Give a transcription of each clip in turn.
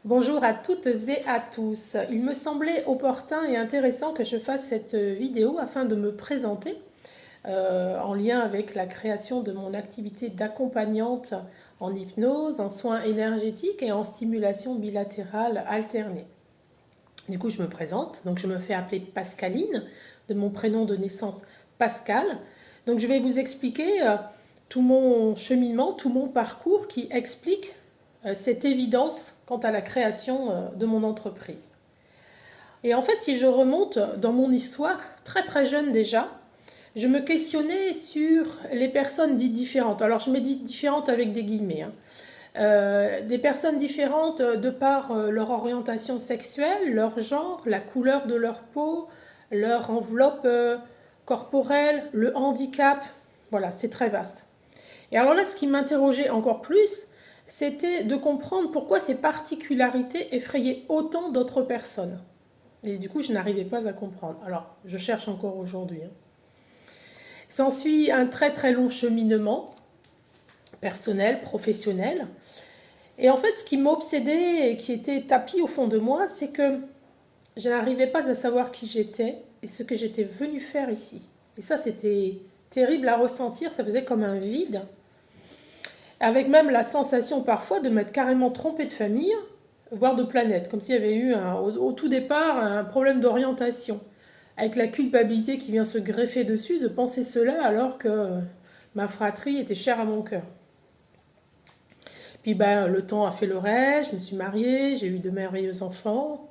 Bonjour à toutes et à tous. Il me semblait opportun et intéressant que je fasse cette vidéo afin de me présenter en lien avec la création de mon activité d'accompagnante en hypnose, en soins énergétiques et en stimulation bilatérale alternée. Du coup, je me présente. Donc, je me fais appeler Pascaline, de mon prénom de naissance Pascal. Donc, je vais vous expliquer tout mon cheminement, tout mon parcours qui explique cette évidence quant à la création de mon entreprise. Et en fait, si je remonte dans mon histoire, très très jeune déjà, je me questionnais sur les personnes dites différentes. Alors, je mets dites différentes avec des guillemets, hein. Des personnes différentes de par leur orientation sexuelle, leur genre, la couleur de leur peau, leur enveloppe corporelle, le handicap. Voilà, c'est très vaste. Et alors là, ce qui m'interrogeait encore plus, c'était de comprendre pourquoi ces particularités effrayaient autant d'autres personnes. Et du coup, je n'arrivais pas à comprendre. Alors, je cherche encore aujourd'hui, hein. S'ensuit un très très long cheminement, personnel, professionnel. Et en fait, ce qui m'obsédait et qui était tapis au fond de moi, c'est que je n'arrivais pas à savoir qui j'étais et ce que j'étais venue faire ici. Et ça, c'était terrible à ressentir, ça faisait comme un vide, avec même la sensation parfois de m'être carrément trompée de famille, voire de planète, comme s'il y avait eu au tout départ un problème d'orientation, avec la culpabilité qui vient se greffer dessus de penser cela alors que ma fratrie était chère à mon cœur. Puis ben, le temps a fait le reste, je me suis mariée, j'ai eu de merveilleux enfants.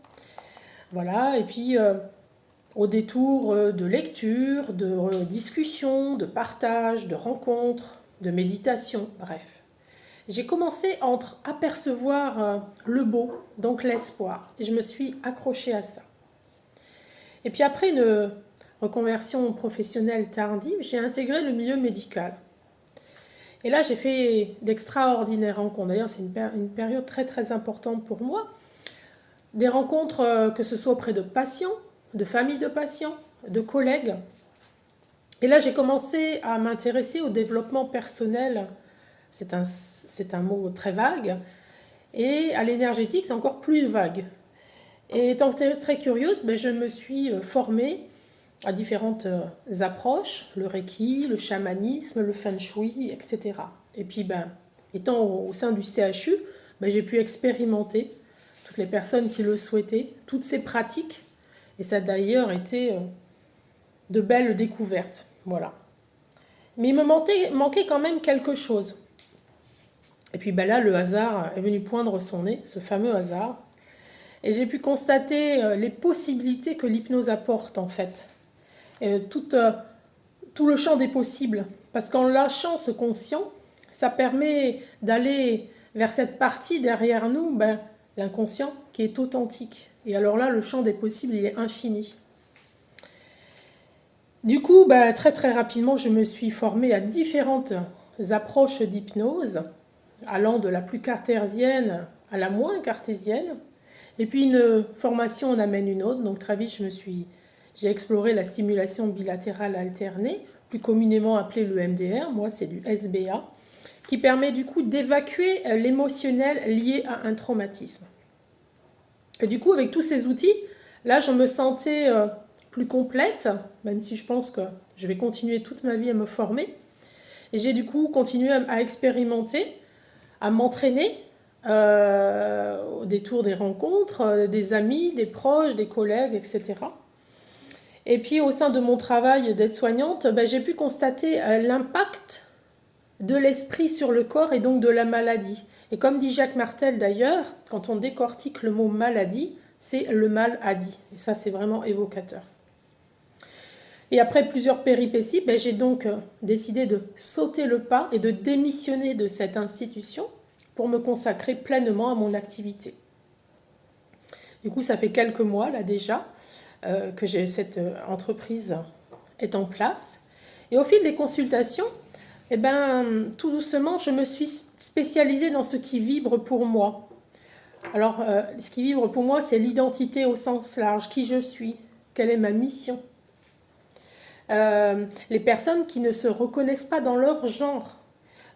Voilà, et puis au détour de lecture, de discussions, de partage, de rencontres, de méditation, bref. J'ai commencé à apercevoir le beau, donc l'espoir, et je me suis accrochée à ça. Et puis après une reconversion professionnelle tardive, j'ai intégré le milieu médical. Et là, j'ai fait d'extraordinaires rencontres. D'ailleurs, c'est une période très très importante pour moi. Des rencontres, que ce soit auprès de patients, de familles de patients, de collègues. Et là, j'ai commencé à m'intéresser au développement personnel. C'est un mot très vague. Et à l'énergétique, c'est encore plus vague. Et étant très, très curieuse, je me suis formée à différentes approches, le reiki, le chamanisme, le feng shui, etc. Et puis, étant au sein du CHU, j'ai pu expérimenter, toutes les personnes qui le souhaitaient, toutes ces pratiques. Et ça a d'ailleurs été de belles découvertes. Voilà. Mais il me manquait quand même quelque chose. Et puis là, le hasard est venu poindre son nez, ce fameux hasard. Et j'ai pu constater les possibilités que l'hypnose apporte en fait. Et tout le champ des possibles. Parce qu'en lâchant ce conscient, ça permet d'aller vers cette partie derrière nous, l'inconscient, qui est authentique. Et alors là, le champ des possibles, il est infini. Du coup, très très rapidement, je me suis formée à différentes approches d'hypnose, allant de la plus cartésienne à la moins cartésienne. Et puis une formation en amène une autre. Donc très vite, j'ai exploré la stimulation bilatérale alternée, plus communément appelée le MDR. Moi, c'est du SBA, qui permet du coup d'évacuer l'émotionnel lié à un traumatisme. Et du coup, avec tous ces outils, là, je me sentais plus complète, même si je pense que je vais continuer toute ma vie à me former. Et j'ai du coup continué à expérimenter, à m'entraîner au détour des rencontres, des amis, des proches, des collègues, etc. Et puis au sein de mon travail d'aide-soignante, j'ai pu constater l'impact de l'esprit sur le corps et donc de la maladie. Et comme dit Jacques Martel d'ailleurs, quand on décortique le mot maladie, c'est le mal a dit. Et ça, c'est vraiment évocateur. Et après plusieurs péripéties, j'ai donc décidé de sauter le pas et de démissionner de cette institution pour me consacrer pleinement à mon activité. Du coup, ça fait quelques mois là déjà que cette entreprise est en place. Et au fil des consultations, tout doucement, je me suis spécialisée dans ce qui vibre pour moi. Alors, ce qui vibre pour moi, c'est l'identité au sens large, qui je suis, quelle est ma mission. Les personnes qui ne se reconnaissent pas dans leur genre,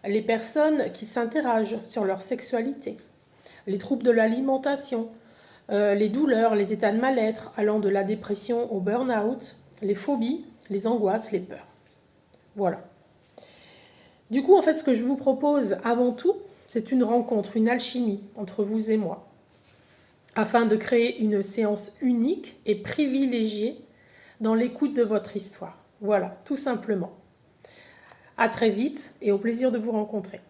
les personnes qui s'interrogent sur leur sexualité, les troubles de l'alimentation, les douleurs, les états de mal-être allant de la dépression au burn-out, les phobies, les angoisses, les peurs. Voilà. Du coup, en fait, ce que je vous propose avant tout, c'est une rencontre, une alchimie entre vous et moi, afin de créer une séance unique et privilégiée dans l'écoute de votre histoire. Voilà, tout simplement. À très vite et au plaisir de vous rencontrer.